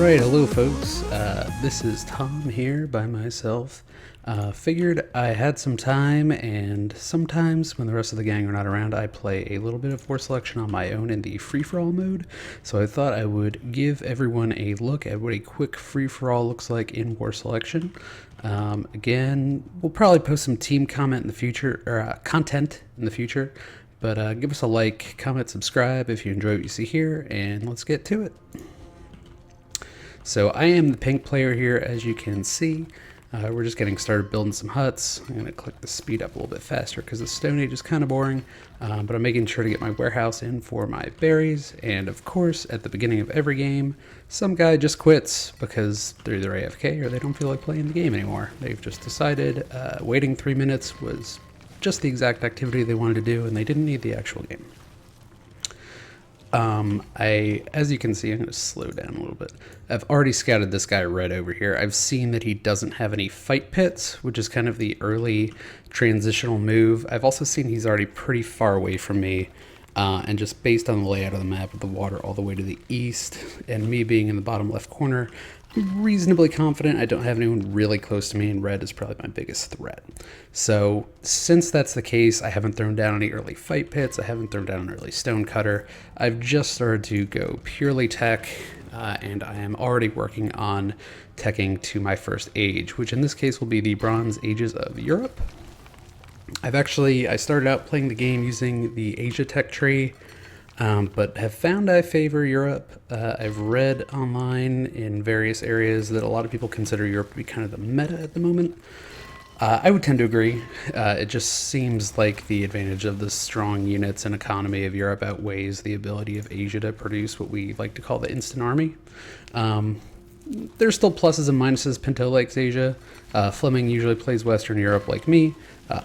Alright, hello folks. This is Tom here by myself. Figured I had some time, and sometimes when the rest of the gang are not around, I play a little bit of War Selection on my own in the free-for-all mode. So I thought I would give everyone a look at what a quick free-for-all looks like in War Selection. Again, we'll probably post some team comment in the future, or content in the future. But give us a like, comment, subscribe if you enjoy what you see here, and let's get to it. So I am the pink player here, as you can see. We're just getting started building some huts. I'm going to click the speed up a little bit faster because the Stone Age is kind of boring, but I'm making sure to get my warehouse in for my berries. And of course, at the beginning of every game, some guy just quits because they're either AFK or they don't feel like playing the game anymore. They've just decided waiting 3 minutes was just the exact activity they wanted to do, and they didn't need the actual game. As you can see, I'm going to slow down a little bit. I've already scouted this guy Red over here. I've seen that he doesn't have any fight pits, which is kind of the early transitional move. I've also seen he's already pretty far away from me, and just based on the layout of the map with the water all the way to the east, and me being in the bottom left corner, I'm reasonably confident I don't have anyone really close to me, and Red is probably my biggest threat. So since that's the case, I haven't thrown down any early fight pits, I haven't thrown down an early stone cutter. I've just started to go purely tech, and I am already working on teching to my first age, which in this case will be the Bronze Ages of Europe. I started out playing the game using the Asia tech tree, but have found I favor Europe. I've read online in various areas that a lot of people consider Europe to be kind of the meta at the moment. I would tend to agree. It just seems like the advantage of the strong units and economy of Europe outweighs the ability of Asia to produce what we like to call the instant army. There's still pluses and minuses. Pinto likes Asia. Fleming usually plays Western Europe like me.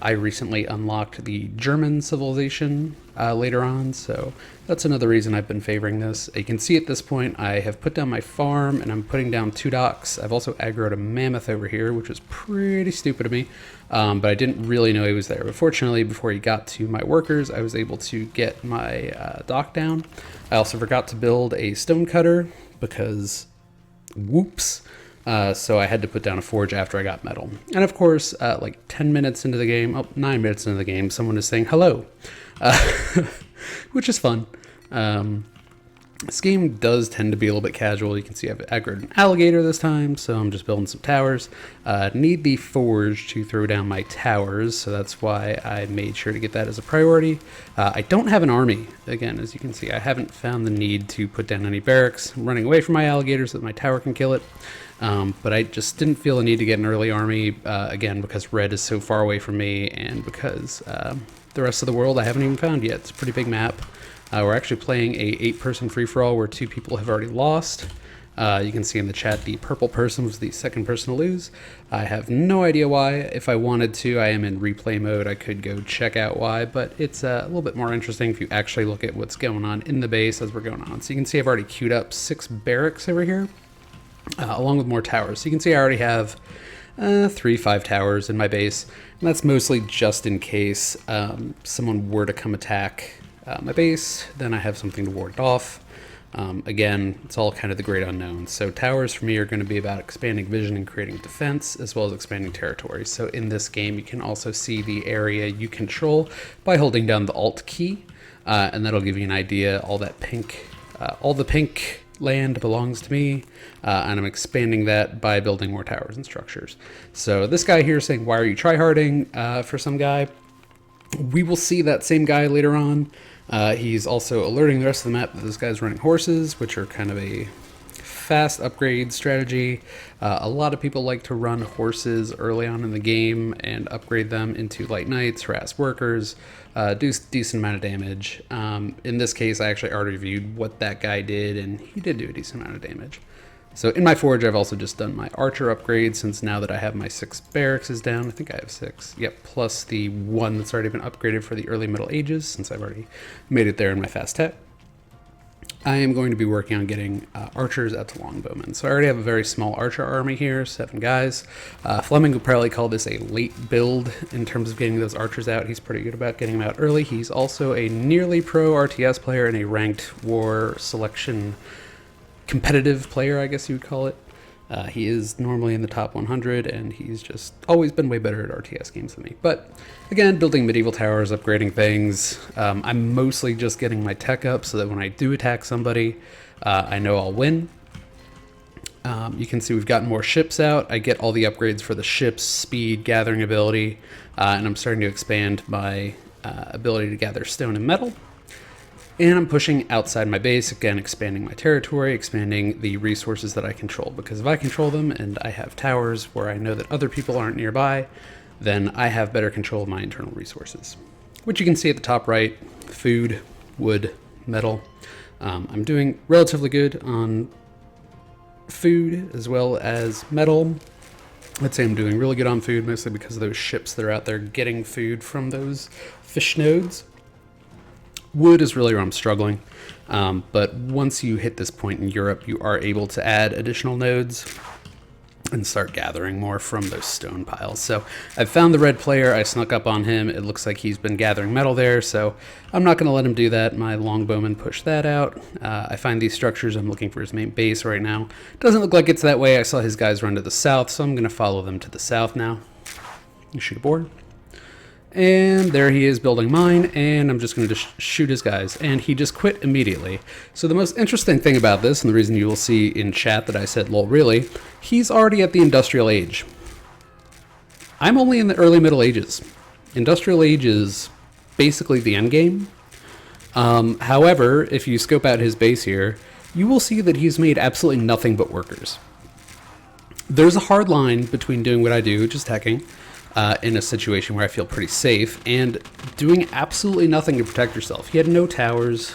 I recently unlocked the German civilization later on, so that's another reason I've been favoring this. You can see at this point I have put down my farm and I'm putting down 2 docks. I've also aggroed a mammoth over here, which was pretty stupid of me, but I didn't really know he was there. But fortunately, before he got to my workers, I was able to get my dock down. I also forgot to build a stone cutter because whoops. So I had to put down a forge after I got metal. And of course, like 10 minutes into the game, 9 minutes into the game, someone is saying hello, which is fun. This game does tend to be a little bit casual. You can see I've aggroed an alligator this time, so I'm just building some towers. Need the forge to throw down my towers, so that's why I made sure to get that as a priority. I don't have an army. Again, as you can see, I haven't found the need to put down any barracks. I'm running away from my alligator so that my tower can kill it. But I just didn't feel the need to get an early army, again, because Red is so far away from me, and because the rest of the world I haven't even found yet. It's a pretty big map. We're actually playing a 8-person free-for-all where 2 people have already lost. You can see in the chat the purple person was the second person to lose. I have no idea why. If I wanted to, I am in replay mode. I could go check out why, but it's a little bit more interesting if you actually look at what's going on in the base as we're going on. So you can see I've already queued up 6 barracks over here, along with more towers. So you can see I already have 5 towers in my base, and that's mostly just in case someone were to come attack my base. Then I have something to ward it off. Again, it's all kind of the great unknown. So towers for me are going to be about expanding vision and creating defense, as well as expanding territory. So in this game, you can also see the area you control by holding down the Alt key, and that'll give you an idea. All the pink land belongs to me, and I'm expanding that by building more towers and structures. So this guy here is saying, why are you tryharding for some guy? We will see that same guy later on. He's also alerting the rest of the map that this guy's running horses, which are kind of a fast upgrade strategy. A lot of people like to run horses early on in the game and upgrade them into light knights, harass workers, do decent amount of damage. In this case, I actually already reviewed what that guy did, and he did do a decent amount of damage. So in my forge, I've also just done my archer upgrade, since now that I have my 6 barracks is down. I think I have 6. Yep, plus the 1 that's already been upgraded for the early Middle Ages, since I've already made it there in my fast tech. I am going to be working on getting archers out to longbowmen. So I already have a very small archer army here, 7 guys. Fleming would probably call this a late build in terms of getting those archers out. He's pretty good about getting them out early. He's also a nearly pro RTS player and a ranked war selection competitive player, I guess you would call it. He is normally in the top 100, and he's just always been way better at RTS games than me. But again, building medieval towers, upgrading things. I'm mostly just getting my tech up so that when I do attack somebody, I know I'll win. You can see we've gotten more ships out. I get all the upgrades for the ships, speed, gathering ability, and I'm starting to expand my ability to gather stone and metal. And I'm pushing outside my base, again, expanding my territory, expanding the resources that I control. Because if I control them and I have towers where I know that other people aren't nearby, then I have better control of my internal resources. Which you can see at the top right, food, wood, metal. I'm doing relatively good on food as well as metal. I'd say I'm doing really good on food, mostly because of those ships that are out there getting food from those fish nodes. Wood is really where I'm struggling, but once you hit this point in Europe, you are able to add additional nodes and start gathering more from those stone piles. So I've found the red player, I snuck up on him, it looks like he's been gathering metal there, so I'm not going to let him do that. My longbowman pushed that out. I find these structures, I'm looking for his main base right now. Doesn't look like it's that way. I saw his guys run to the south, so I'm going to follow them to the south now. You shoot a board. And there he is building mine, and I'm just going to shoot his guys. And he just quit immediately. So the most interesting thing about this, and the reason you will see in chat that I said, lol, really, he's already at the Industrial Age. I'm only in the early Middle Ages. Industrial Age is basically the end game. However, if you scope out his base here, you will see that he's made absolutely nothing but workers. There's a hard line between doing what I do, just teching, in a situation where I feel pretty safe, and doing absolutely nothing to protect yourself. He had no towers.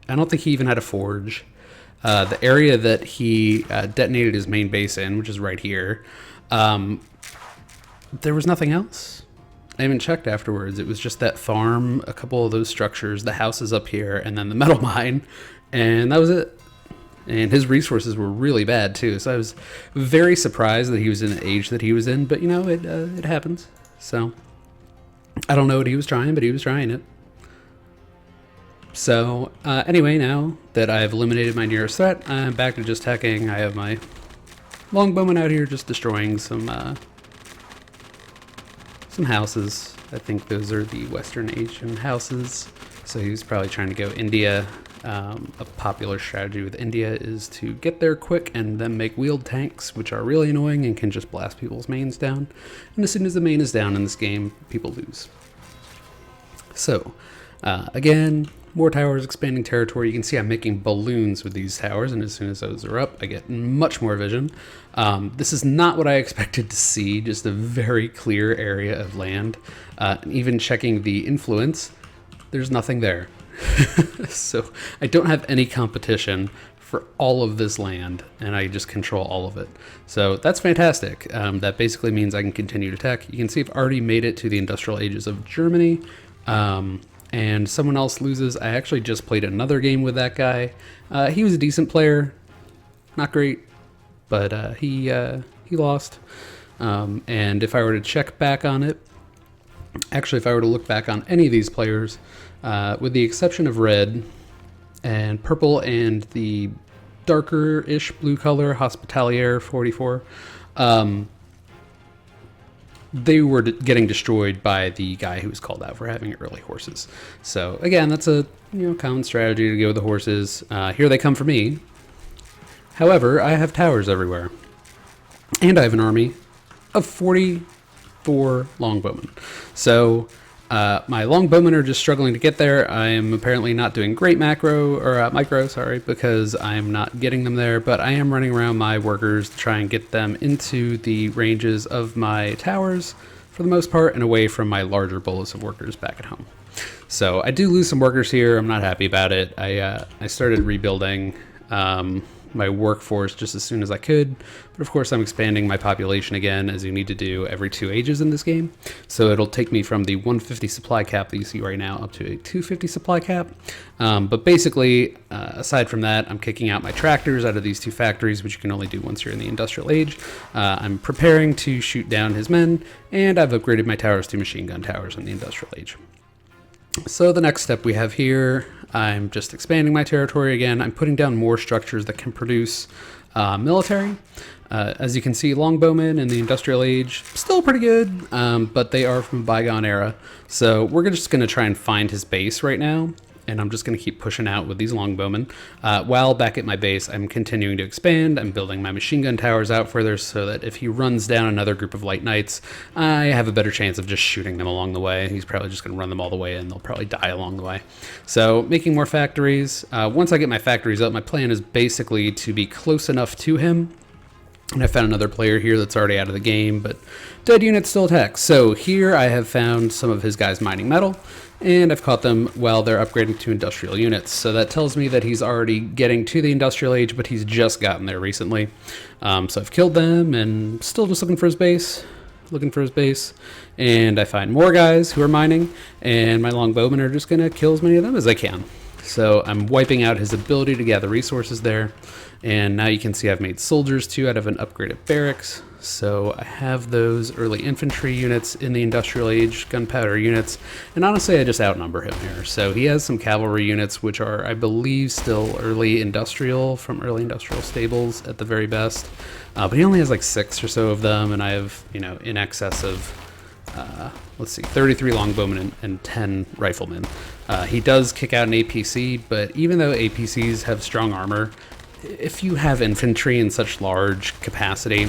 I don't think he even had a forge. The area that he detonated his main base in, which is right here, there was nothing else. I even checked afterwards. It was just that farm, a couple of those structures, the houses up here, and then the metal mine, and that was it. And his resources were really bad too, so I was very surprised that he was in the age that he was in, but you know, it happens. So I don't know what he was trying, but he was trying it. So anyway, now that I've eliminated my nearest threat, I'm back to just hacking. I have my longbowman out here just destroying some houses. I think those are the Western Asian houses. So he's probably trying to go India. A popular strategy with India is to get there quick and then make wheeled tanks, which are really annoying and can just blast people's mains down. And as soon as the main is down in this game, people lose. So, again, more towers, expanding territory. You can see I'm making balloons with these towers, and as soon as those are up, I get much more vision. This is not what I expected to see, just a very clear area of land. Even checking the influence, there's nothing there. So I don't have any competition for all of this land, and I just control all of it. So that's fantastic. That basically means I can continue to tech. You can see I've already made it to the industrial ages of Germany, and someone else loses. I actually just played another game with that guy. He was a decent player, not great, but he lost. And if I were to check back on it, actually, if I were to look back on any of these players, with the exception of red and purple and the darker-ish blue color, Hospitalier 44, they were getting destroyed by the guy who was called out for having early horses. So again, that's a common strategy to go with the horses. Here they come for me. However, I have towers everywhere, and I have an army of 44 longbowmen. So my longbowmen are just struggling to get there. I am apparently not doing great micro, because I am not getting them there, but I am running around my workers to try and get them into the ranges of my towers for the most part, and away from my larger bolus of workers back at home. So I do lose some workers here. I'm not happy about it. I started rebuilding my workforce just as soon as I could, but of course I'm expanding my population again, as you need to do every 2 ages in this game. So it'll take me from the 150 supply cap that you see right now up to a 250 supply cap. But basically, aside from that, I'm kicking out my tractors out of these 2 factories, which you can only do once you're in the industrial age. I'm preparing to shoot down his men, and I've upgraded my towers to machine gun towers in the industrial age. So the next step we have here, I'm just expanding my territory again. I'm putting down more structures that can produce military. As you can see, longbowmen in the industrial age, still pretty good, but they are from a bygone era. So we're just going to try and find his base right now. And I'm just going to keep pushing out with these longbowmen. While back at my base, I'm continuing to expand. I'm building my machine gun towers out further so that if he runs down another group of light knights, I have a better chance of just shooting them along the way. He's probably just going to run them all the way and they'll probably die along the way. So making more factories. Once I get my factories up, my plan is basically to be close enough to him. And I found another player here that's already out of the game, but dead units still attack. So here I have found some of his guys mining metal, and I've caught them while they're upgrading to industrial units. So that tells me that he's already getting to the industrial age, but he's just gotten there recently. So I've killed them and still just looking for his base. And I find more guys who are mining, and my longbowmen are just going to kill as many of them as I can. So I'm wiping out his ability to gather resources there. And now you can see I've made soldiers too out of an upgraded barracks. So I have those early infantry units in the industrial age, gunpowder units. And honestly, I just outnumber him here. So he has some cavalry units, which are, I believe, still early industrial, from early industrial stables at the very best. But he only has like 6 or so of them. And I have, in excess of, let's see, 33 longbowmen and 10 riflemen. He does kick out an APC, but even though APCs have strong armor, if you have infantry in such large capacity,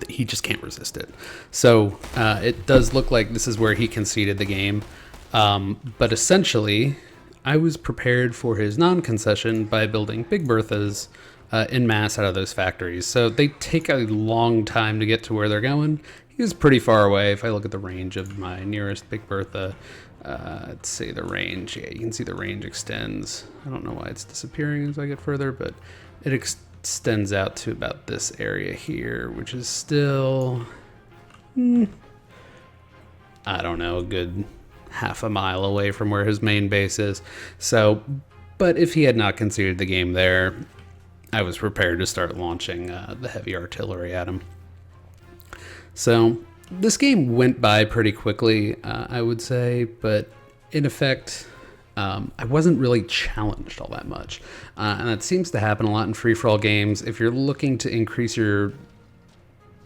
he just can't resist it. So it does look like this is where he conceded the game. But essentially, I was prepared for his non-concession by building Big Berthas en masse out of those factories. So they take a long time to get to where they're going. He was pretty far away. If I look at the range of my nearest Big Bertha, let's see the range. Yeah, you can see the range extends. I don't know why it's disappearing as I get further, but it extends out to about this area here, which is still, I don't know, a good half a mile away from where his main base is. So, but if he had not conceded the game there, I was prepared to start launching the heavy artillery at him. So this game went by pretty quickly, I would say, but in effect, I wasn't really challenged all that much. And that seems to happen a lot in free-for-all games. If you're looking to increase your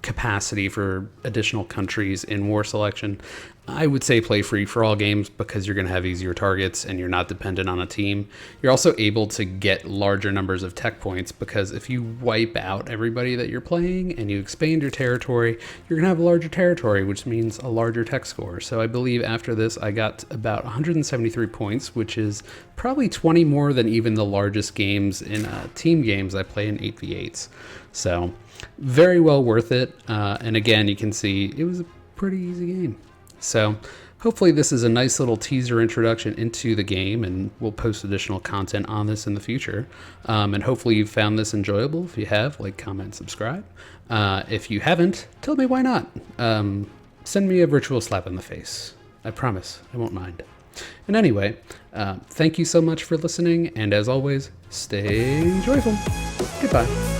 capacity for additional countries in war selection, I would say play free-for-all games because you're going to have easier targets and you're not dependent on a team. You're also able to get larger numbers of tech points because if you wipe out everybody that you're playing and you expand your territory, you're going to have a larger territory, which means a larger tech score. So I believe after this I got about 173 points, which is probably 20 more than even the largest games in team games I play in 8v8s. So very well worth it. And again, you can see it was a pretty easy game. So hopefully this is a nice little teaser introduction into the game, and we'll post additional content on this in the future. And hopefully you found this enjoyable. If you have, like, comment, subscribe. If you haven't, tell me why not. Send me a virtual slap in the face. I promise I won't mind. And anyway, thank you so much for listening, and as always, stay joyful. Goodbye.